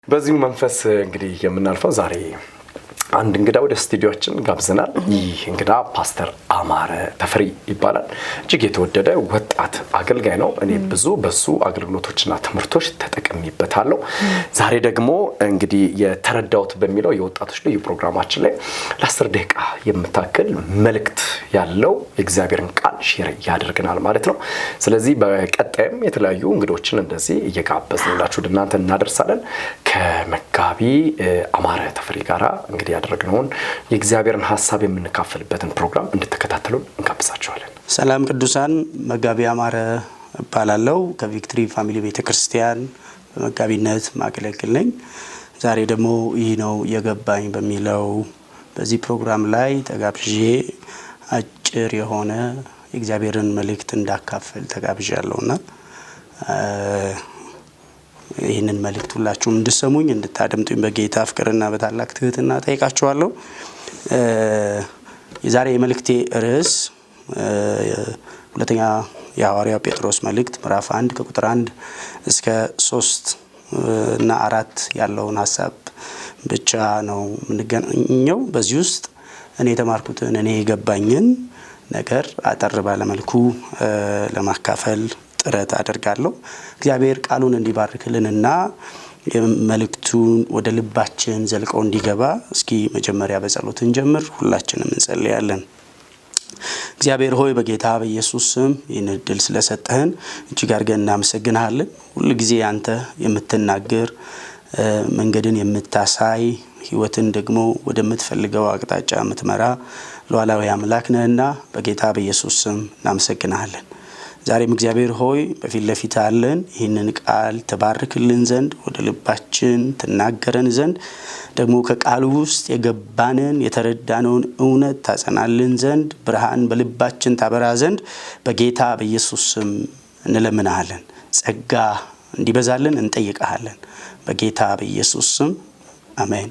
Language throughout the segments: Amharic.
በዚህ መንፈስ እንግዲህ የምናልፈው ዛሬ አንድ እንግዳ ወደ ስቱዲዮአችን ጋብዘናል። ይህ እንግዳ ፓስተር አማረ ተፈሪ ይባላል። እጅግ የተወደደ ወጣት አገልጋይ ነው። እኔ ብዙ በሱ አገልግሎቶችና ትምህርቶች ተጠቅሜበታለሁ። ዛሬ ደግሞ እንግዲህ የተረዳውት በሚለው የወጣቶች ልዩ ፕሮግራማችን ላይ ለ10 ደቂቃ የምታክል መልእክት ያለው የእግዚአብሔርን ቃል ሼር ያደርገናል ማለት ነው። ስለዚህ በቀጣይም የተለያዩ እንግዶችን እንደዚህ እየጋበዝንላችሁ እናንተ እናደርሳለን። ከመጋቢ አማረ ተፈሪ ጋራ እንግዲህ ያደረግነውን የእግዚአብሔርን ሐሳብ የምንካፈልበትን ፕሮግራም እንድትከታተሉ እንጋብዛችኋለን። ሰላም ቅዱሳን፣ መጋቢ አማረ እባላለሁ። ከቪክትሪ ፋሚሊ ቤተክርስቲያን በመጋቢነት ማገለግል ነኝ። ዛሬ ደግሞ ይህ ነው የገባኝ በሚለው በዚህ ፕሮግራም ላይ ተጋብዤ አጭር የሆነ የእግዚአብሔርን መልእክት እንዳካፈል ተጋብዣለሁና ይህንን መልእክት ሁላችሁም እንድሰሙኝ እንድታደምጡኝ በጌታ ፍቅርና በታላቅ ትህትና ጠይቃችኋለሁ። የዛሬ የመልእክቴ ርዕስ ሁለተኛ የሐዋርያው ጴጥሮስ መልእክት ምዕራፍ 1 ከቁጥር 1 እስከ 3 እና 4 ያለውን ሐሳብ ብቻ ነው የምንገናኘው። በዚህ ውስጥ እኔ የተማርኩትን እኔ የገባኝን ነገር አጠር ባለ መልኩ ለማካፈል ጥረት አደርጋለሁ። እግዚአብሔር ቃሉን እንዲባርክልንና መልእክቱን ወደ ልባችን ዘልቆ እንዲገባ እስኪ መጀመሪያ በጸሎት እንጀምር። ሁላችንም እንጸልያለን። እግዚአብሔር ሆይ በጌታ በኢየሱስ ስም ይህን ዕድል ስለሰጠህን እጅግ አድርገን እናመሰግንሃለን። ሁሉ ጊዜ አንተ የምትናገር መንገድን የምታሳይ ሕይወትን ደግሞ ወደምትፈልገው አቅጣጫ የምትመራ ሉዓላዊ አምላክ ነህና በጌታ በኢየሱስ ስም እናመሰግንሃለን። ዛሬም እግዚአብሔር ሆይ በፊት ለፊት አለን። ይህንን ቃል ተባርክልን ዘንድ ወደ ልባችን ትናገረን ዘንድ ደግሞ ከቃሉ ውስጥ የገባንን የተረዳነውን እውነት ታጸናልን ዘንድ ብርሃን በልባችን ታበራ ዘንድ በጌታ በኢየሱስ ስም እንለምናለን። ጸጋ እንዲበዛልን እንጠይቃለን በጌታ በኢየሱስ ስም አሜን።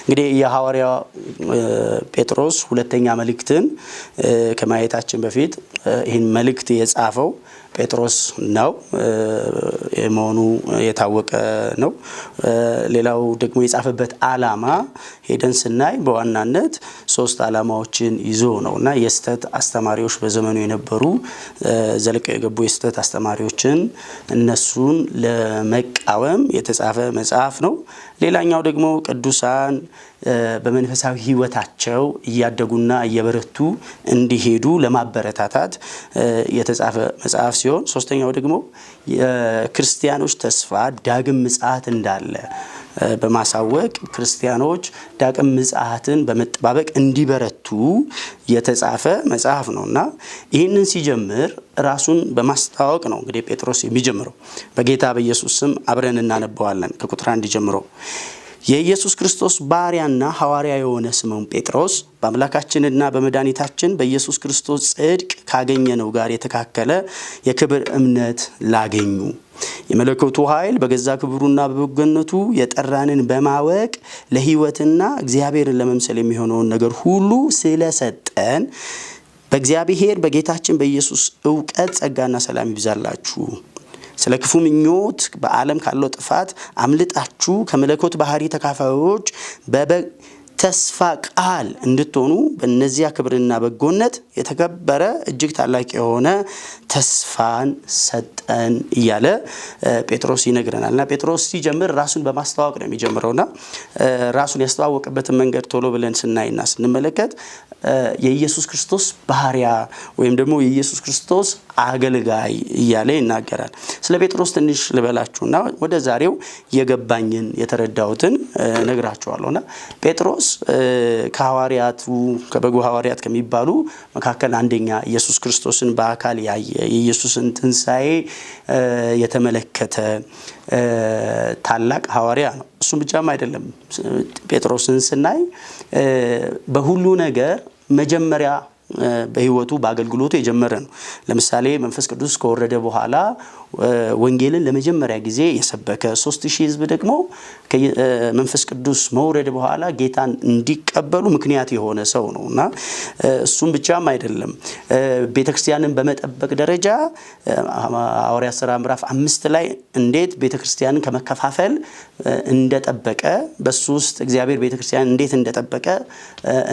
እንግዲህ የሐዋርያው ጴጥሮስ ሁለተኛ መልእክትን ከማየታችን በፊት ይህን መልእክት የጻፈው ጴጥሮስ ነው የመሆኑ የታወቀ ነው። ሌላው ደግሞ የጻፈበት ዓላማ ሄደን ስናይ በዋናነት 3 ዓላማዎችን ይዞ ነውና የስተት አስተማሪዎች በዘመኑ የነበሩ ዘልቀው የገቡ የስተት አስተማሪዎችን እነሱን ለመቃወም የተጻፈ መጽሐፍ ነው። ሌላኛው ደግሞ ቅዱሳን በመንፈሳዊ ሕይወታቸው እያደጉና እየበረቱ እንዲሄዱ ለማበረታታት የተጻፈ መጽሐፍ ሲሆን ሶስተኛው ደግሞ የክርስቲያኖች ተስፋ ዳግም ምጽአት እንዳለ በማሳወቅ ክርስቲያኖች ዳግም ምጽአትን በመጠባበቅ እንዲበረቱ የተጻፈ መጽሐፍ ነውና ይህንን ሲጀምር ራሱን በማስተዋወቅ ነው እንግዲህ ጴጥሮስ የሚጀምረው። በጌታ በኢየሱስ ስም አብረን እናነበዋለን ከቁጥር 1 ጀምሮ። የኢየሱስ ክርስቶስ ባሪያና ሐዋርያ የሆነ ስምዖን ጴጥሮስ በአምላካችንና በመድኃኒታችን በኢየሱስ ክርስቶስ ጽድቅ ካገኘነው ጋር የተካከለ የክብር እምነት ላገኙ የመለኮቱ ኃይል በገዛ ክብሩና በበጎነቱ የጠራንን በማወቅ ለሕይወትና እግዚአብሔርን ለመምሰል የሚሆነውን ነገር ሁሉ ስለሰጠን በእግዚአብሔር በጌታችን በኢየሱስ ዕውቀት ጸጋና ሰላም ይብዛላችሁ። ስለ ክፉ ምኞት በዓለም ካለው ጥፋት አምልጣችሁ ከመለኮት ባህሪ ተካፋዮች ተስፋ ቃል እንድትሆኑ በእነዚያ ክብርና በጎነት የተከበረ እጅግ ታላቅ የሆነ ተስፋን ሰጠን እያለ ጴጥሮስ ይነግረናልና ጴጥሮስ ሲጀምር ራሱን በማስተዋወቅ ነው የሚጀምረውና ራሱን ያስተዋወቀበትን መንገድ ቶሎ ብለን ስናይና ስንመለከት የኢየሱስ ክርስቶስ ባሪያ ወይም ደግሞ የኢየሱስ ክርስቶስ አገልጋይ እያለ ይናገራል። ስለ ጴጥሮስ ትንሽ ልበላችሁና ወደ ዛሬው የገባኝን የተረዳሁትን ነግራችኋለሁና ጴጥሮስ ከሐዋርያቱ ከበጉ ሐዋርያት ከሚባሉ መካከል አንደኛ ኢየሱስ ክርስቶስን በአካል ያየ የኢየሱስን ትንሣኤ የተመለከተ ታላቅ ሐዋርያ ነው። እሱም ብቻም አይደለም። ጴጥሮስን ስናይ በሁሉ ነገር መጀመሪያ በህይወቱ በአገልግሎቱ የጀመረ ነው። ለምሳሌ መንፈስ ቅዱስ ከወረደ በኋላ ወንጌልን ለመጀመሪያ ጊዜ የሰበከ 3000 ህዝብ ደግሞ ከመንፈስ ቅዱስ መውረድ በኋላ ጌታን እንዲቀበሉ ምክንያት የሆነ ሰው ነውና እሱም ብቻም አይደለም ቤተክርስቲያንን በመጠበቅ ደረጃ ሐዋርያት ሥራ ምዕራፍ 5 ላይ እንዴት ቤተክርስቲያንን ከመከፋፈል እንደጠበቀ በሱ ውስጥ እግዚአብሔር ቤተክርስቲያን እንዴት እንደጠበቀ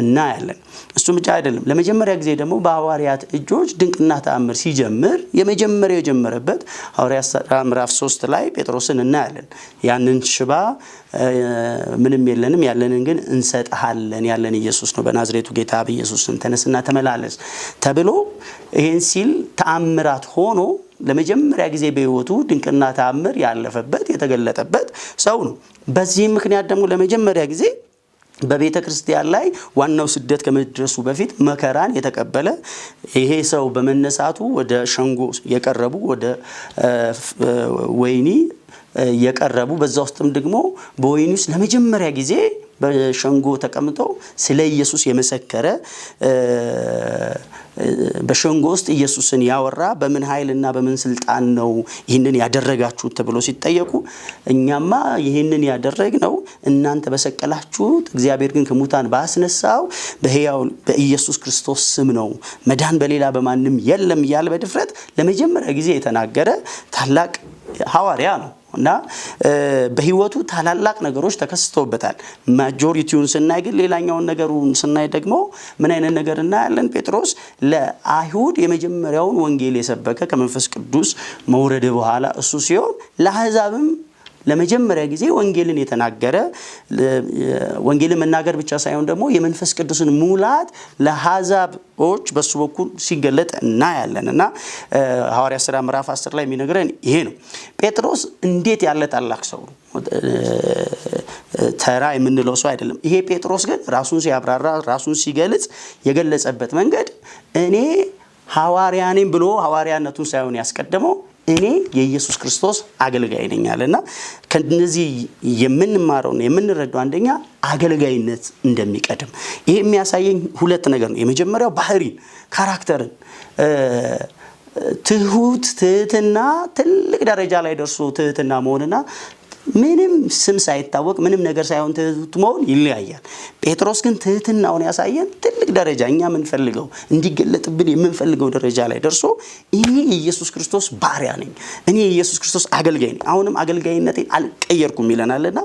እናያለን። እሱም ብቻ አይደለም ለመጀመሪያ ጊዜ ደግሞ በሐዋርያት እጆች ድንቅና ተአምር ሲጀምር የመጀመሪያው የጀመረበት ሐዋርያት ሥራ ምዕራፍ 3 ላይ ጴጥሮስን እናያለን። ያንን ሽባ ምንም የለንም ያለንን ግን እንሰጥሃለን ያለን ኢየሱስ ነው በናዝሬቱ ጌታ በኢየሱስም ተነስና ተመላለስ ተብሎ ይሄን ሲል ተአምራት ሆኖ ለመጀመሪያ ጊዜ በህይወቱ ድንቅና ተአምር ያለፈበት የተገለጠበት ሰው ነው። በዚህ ምክንያት ደግሞ ለመጀመሪያ ጊዜ በቤተ ክርስቲያን ላይ ዋናው ስደት ከመድረሱ በፊት መከራን የተቀበለ ይሄ ሰው በመነሳቱ ወደ ሸንጎ የቀረቡ ወደ ወይኒ የቀረቡ በዛ ውስጥም ደግሞ በወይኒ ውስጥ ለመጀመሪያ ጊዜ በሸንጎ ተቀምጦ ስለ ኢየሱስ የመሰከረ በሸንጎ ውስጥ ኢየሱስን ያወራ በምን ኃይልና በምን ስልጣን ነው ይህንን ያደረጋችሁት ተብሎ ሲጠየቁ እኛማ ይህንን ያደረግነው እናንተ በሰቀላችሁት እግዚአብሔር ግን ከሙታን ባስነሳው በሕያው በኢየሱስ ክርስቶስ ስም ነው መዳን በሌላ በማንም የለም እያለ በድፍረት ለመጀመሪያ ጊዜ የተናገረ ታላቅ ሐዋርያ ነው እና በህይወቱ ታላላቅ ነገሮች ተከስተውበታል። ማጆሪቲውን ስናይ ግን ሌላኛውን ነገሩን ስናይ ደግሞ ምን አይነት ነገር እናያለን? ጴጥሮስ ለአይሁድ የመጀመሪያውን ወንጌል የሰበከ ከመንፈስ ቅዱስ መውረድ በኋላ እሱ ሲሆን ለአሕዛብም ለመጀመሪያ ጊዜ ወንጌልን የተናገረ ወንጌልን መናገር ብቻ ሳይሆን ደግሞ የመንፈስ ቅዱስን ሙላት ለአሕዛቦች በሱ በኩል ሲገለጥ እናያለንና ሐዋርያት ሥራ ምዕራፍ 10 ላይ የሚነግረን ይሄ ነው። ጴጥሮስ እንዴት ያለ ታላቅ ሰው ነው። ተራ የምንለው ሰው አይደለም። ይሄ ጴጥሮስ ግን ራሱን ሲያብራራ ራሱን ሲገልጽ የገለጸበት መንገድ እኔ ሐዋርያ ነኝ ብሎ ሐዋርያነቱን ሳይሆን ያስቀደመው እኔ የኢየሱስ ክርስቶስ አገልጋይ ነኝ አለና ከነዚህ የምንማረውና የምንረዳው አንደኛ አገልጋይነት እንደሚቀድም ይሄ የሚያሳየኝ ሁለት ነገር ነው። የመጀመሪያው ባህሪን ካራክተርን ትህትና ትልቅ ደረጃ ላይ ደርሶ ትህትና መሆንና ምንም ስም ሳይታወቅ ምንም ነገር ሳይሆን ትህት መሆን ይለያያል። ጴጥሮስ ግን ትህትናውን ያሳየን ትልቅ ደረጃ እኛ የምንፈልገው እንዲገለጥብን የምንፈልገው ደረጃ ላይ ደርሶ እኔ የኢየሱስ ክርስቶስ ባሪያ ነኝ፣ እኔ የኢየሱስ ክርስቶስ አገልጋይ ነኝ፣ አሁንም አገልጋይነቴን አልቀየርኩም ይለናልና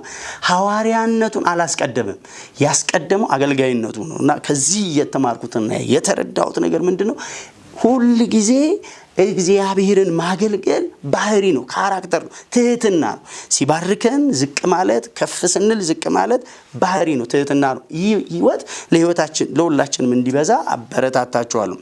ሐዋርያነቱን አላስቀደመም። ያስቀደመው አገልጋይነቱ ነው እና ከዚህ የተማርኩትና የተረዳሁት ነገር ምንድነው? ሁሉ ጊዜ እግዚአብሔርን ማገልገል ባህሪ ነው፣ ካራክተር ነው፣ ትህትና ነው። ሲባርከን ዝቅ ማለት ከፍ ስንል ዝቅ ማለት ባህሪ ነው፣ ትህትና ነው። ይህ ህይወት ለህይወታችን ለሁላችንም እንዲበዛ አበረታታችኋለሁ።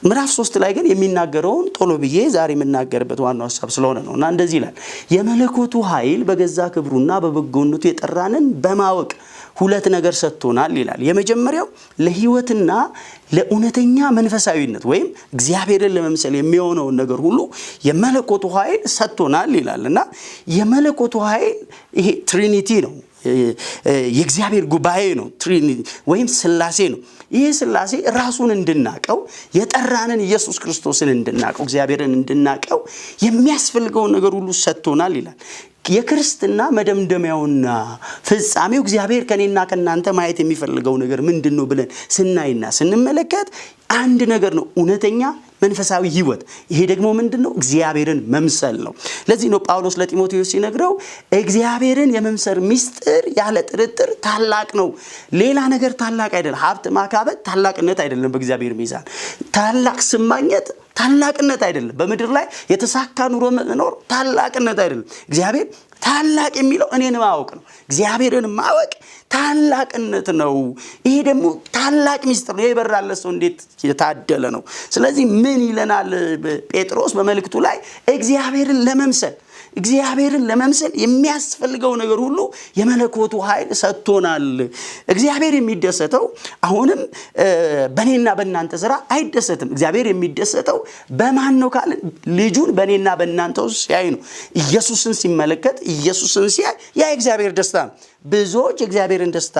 ምዕራፍ 3 ላይ ግን የሚናገረውን ቶሎ ብዬ ዛሬ የምናገርበት ዋናው ሐሳብ ስለሆነ ነውና እንደዚህ ይላል። የመለኮቱ ኃይል በገዛ ክብሩና በበጎነቱ የጠራንን በማወቅ ሁለት ነገር ሰጥቶናል ይላል። የመጀመሪያው ለህይወትና ለእውነተኛ መንፈሳዊነት ወይም እግዚአብሔርን ለመምሰል የሚሆነውን ነገር ሁሉ የመለኮቱ ኃይል ሰጥቶናል ይላልና የመለኮቱ ኃይል ይሄ ትሪኒቲ ነው። የእግዚአብሔር ጉባኤ ነው። ትሪኒቲ ወይም ስላሴ ነው። ይህ ስላሴ ራሱን እንድናቀው የጠራንን ኢየሱስ ክርስቶስን እንድናቀው እግዚአብሔርን እንድናቀው የሚያስፈልገውን ነገር ሁሉ ሰጥቶናል ይላል። የክርስትና መደምደሚያውና ፍጻሜው እግዚአብሔር ከኔና ከናንተ ማየት የሚፈልገው ነገር ምንድነው ብለን ስናይና ስንመለከት አንድ ነገር ነው፣ እውነተኛ መንፈሳዊ ህይወት። ይሄ ደግሞ ምንድነው? እግዚአብሔርን መምሰል ነው። ለዚህ ነው ጳውሎስ ለጢሞቴዎስ ሲነግረው እግዚአብሔርን የመምሰል ምስጢር ያለ ጥርጥር ታላቅ ነው። ሌላ ነገር ታላቅ አይደለም። ሀብት ማካበት ታላቅነት አይደለም። በእግዚአብሔር ሚዛን ታላቅ ስም ማግኘት ታላቅነት አይደለም። በምድር ላይ የተሳካ ኑሮ መኖር ታላቅነት አይደለም። እግዚአብሔር ታላቅ የሚለው እኔን ማወቅ ነው። እግዚአብሔርን ማወቅ ታላቅነት ነው። ይሄ ደግሞ ታላቅ ሚስጥር ነው። የበራለት ሰው እንዴት የታደለ ነው። ስለዚህ ምን ይለናል ጴጥሮስ በመልእክቱ ላይ? እግዚአብሔርን ለመምሰል የሚያስፈልገው ነገር ሁሉ የመለኮቱ ኃይል ሰጥቶናል። እግዚአብሔር የሚደሰተው አሁንም በእኔና በእናንተ ስራ አይደሰትም። እግዚአብሔር የሚደሰተው በማን ነው ካለ ልጁን በእኔና በእናንተ ሲያይ ነው። ኢየሱስን ሲመለከት ኢየሱስን ሲያይ ያ እግዚአብሔር ደስታ ነው። ብዙዎች እግዚአብሔርን ደስታ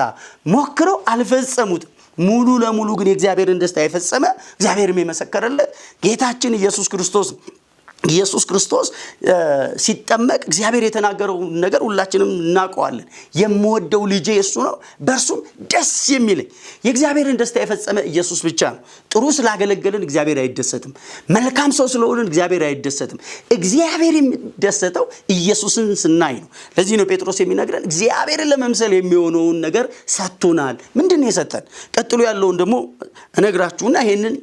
ሞክረው አልፈጸሙትም። ሙሉ ለሙሉ ግን የእግዚአብሔርን ደስታ የፈጸመ እግዚአብሔርም የመሰከረለት ጌታችን ኢየሱስ ክርስቶስ ኢየሱስ ክርስቶስ ሲጠመቅ እግዚአብሔር የተናገረው ነገር ሁላችንም እናውቀዋለን። የምወደው ልጄ እሱ ነው፣ በእርሱም ደስ የሚለኝ። የእግዚአብሔርን ደስታ የፈጸመ ኢየሱስ ብቻ ነው። ጥሩ ስላገለገልን እግዚአብሔር አይደሰትም። መልካም ሰው ስለሆንን እግዚአብሔር አይደሰትም። እግዚአብሔር የሚደሰተው ኢየሱስን ስናይ ነው። ለዚህ ነው ጴጥሮስ የሚነግረን እግዚአብሔርን ለመምሰል የሚሆነውን ነገር ሰጥቶናል። ምንድን ነው የሰጠን? ቀጥሎ ያለውን ደግሞ እነግራችሁና ይሄንን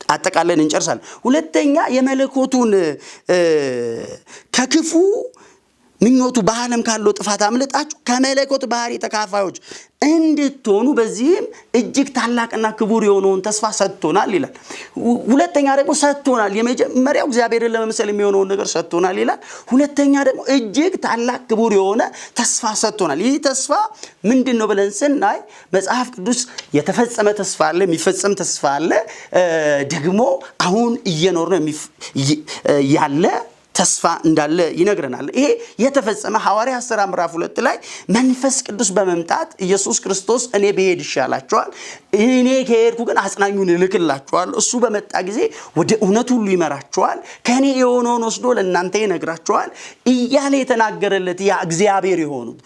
አጠቃለን እንጨርሳለን። ሁለተኛ የመለኮቱን ከክፉ ምኞቱ በዓለም ካለው ጥፋት አምልጣችሁ ከመለኮት ባህሪ ተካፋዮች እንድትሆኑ በዚህም እጅግ ታላቅና ክቡር የሆነውን ተስፋ ሰጥቶናል ይላል። ሁለተኛ ደግሞ ሰጥቶናል። የመጀመሪያው እግዚአብሔርን ለመምሰል የሚሆነውን ነገር ሰጥቶናል ይላል። ሁለተኛ ደግሞ እጅግ ታላቅ ክቡር የሆነ ተስፋ ሰጥቶናል። ይህ ተስፋ ምንድን ነው ብለን ስናይ መጽሐፍ ቅዱስ የተፈጸመ ተስፋ አለ፣ የሚፈጸም ተስፋ አለ፣ ደግሞ አሁን እየኖር ነው ያለ ተስፋ እንዳለ ይነግረናል። ይሄ የተፈጸመ ሐዋርያት ሥራ ምዕራፍ 2 ላይ መንፈስ ቅዱስ በመምጣት ኢየሱስ ክርስቶስ እኔ ብሄድ ይሻላችኋል፣ እኔ ከሄድኩ ግን አጽናኙን እልክላችኋል፣ እሱ በመጣ ጊዜ ወደ እውነት ሁሉ ይመራችኋል፣ ከእኔ የሆነውን ወስዶ ለእናንተ ይነግራችኋል እያለ የተናገረለት ያ እግዚአብሔር የሆኑት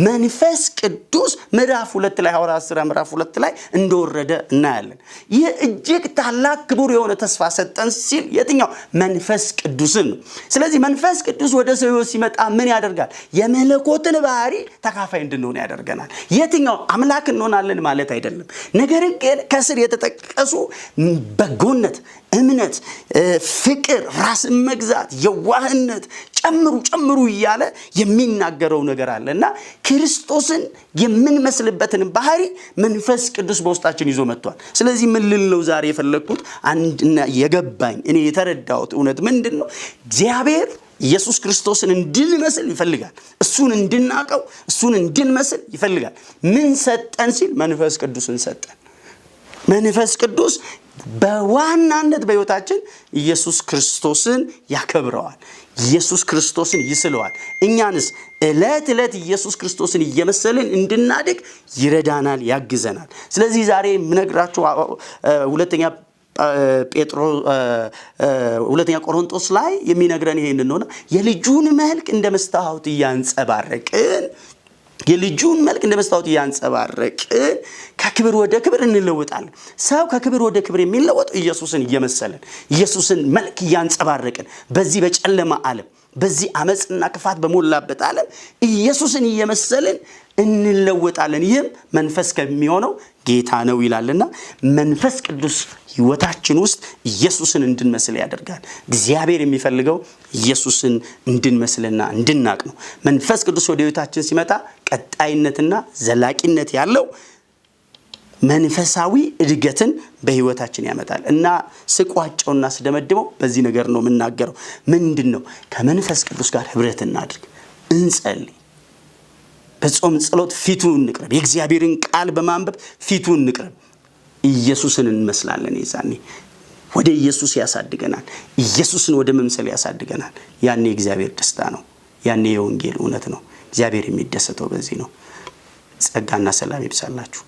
መንፈስ ቅዱስ ምዕራፍ 2 ላይ ሐዋርያት ሥራ ምዕራፍ 2 ላይ እንደወረደ እናያለን። ይህ እጅግ ታላቅ ክቡር የሆነ ተስፋ ሰጠን ሲል የትኛው? መንፈስ ቅዱስን ነው። ስለዚህ መንፈስ ቅዱስ ወደ ሰው ሕይወት ሲመጣ ምን ያደርጋል? የመለኮትን ባህሪ ተካፋይ እንድንሆን ያደርገናል። የትኛው? አምላክ እንሆናለን ማለት አይደለም። ነገር ግን ከስር የተጠቀሱ በጎነት፣ እምነት፣ ፍቅር፣ ራስን መግዛት፣ የዋህነት ጨምሩ እያለ የሚናገረው ነገር አለና ክርስቶስን የምንመስልበትን ባህሪ መንፈስ ቅዱስ በውስጣችን ይዞ መጥቷል። ስለዚህ ምን ልል ነው ዛሬ የፈለግኩት አንድና የገባኝ እኔ የተረዳሁት እውነት ምንድን ነው? እግዚአብሔር ኢየሱስ ክርስቶስን እንድንመስል ይፈልጋል። እሱን እንድናቀው፣ እሱን እንድንመስል ይፈልጋል። ምን ሰጠን ሲል መንፈስ ቅዱስን ሰጠን። መንፈስ ቅዱስ በዋናነት በሕይወታችን ኢየሱስ ክርስቶስን ያከብረዋል፣ ኢየሱስ ክርስቶስን ይስለዋል። እኛንስ ዕለት ዕለት ኢየሱስ ክርስቶስን እየመሰልን እንድናድግ ይረዳናል፣ ያግዘናል። ስለዚህ ዛሬ የምነግራችሁ ሁለተኛ ቆሮንቶስ ላይ የሚነግረን ይሄንን ነው። የልጁን መልክ እንደ መስታወት እያንጸባረቅን ከክብር ወደ ክብር እንለወጣለን። ሰው ከክብር ወደ ክብር የሚለወጥ ኢየሱስን እየመሰለን፣ ኢየሱስን መልክ እያንጸባረቅን በዚህ በጨለማ ዓለም፣ በዚህ አመጽና ክፋት በሞላበት ዓለም ኢየሱስን እየመሰልን እንለወጣለን። ይህም መንፈስ ከሚሆነው ጌታ ነው ይላልና መንፈስ ቅዱስ ሕይወታችን ውስጥ ኢየሱስን እንድንመስል ያደርጋል። እግዚአብሔር የሚፈልገው ኢየሱስን እንድንመስልና እንድናቅ ነው። መንፈስ ቅዱስ ወደ ሕይወታችን ሲመጣ ቀጣይነትና ዘላቂነት ያለው መንፈሳዊ እድገትን በሕይወታችን ያመጣል እና ስቋጨውና ስደመድመው በዚህ ነገር ነው የምናገረው። ምንድነው? ከመንፈስ ቅዱስ ጋር ህብረት እናድርግ፣ እንጸልይ፣ በጾም ጸሎት ፊቱን እንቅረብ፣ የእግዚአብሔርን ቃል በማንበብ ፊቱን እንቅረብ። ኢየሱስን እንመስላለን። የዛኔ ወደ ኢየሱስ ያሳድገናል፣ ኢየሱስን ወደ መምሰል ያሳድገናል። ያኔ እግዚአብሔር ደስታ ነው፣ ያኔ የወንጌል እውነት ነው። እግዚአብሔር የሚደሰተው በዚህ ነው። ጸጋና ሰላም ይብዛላችሁ።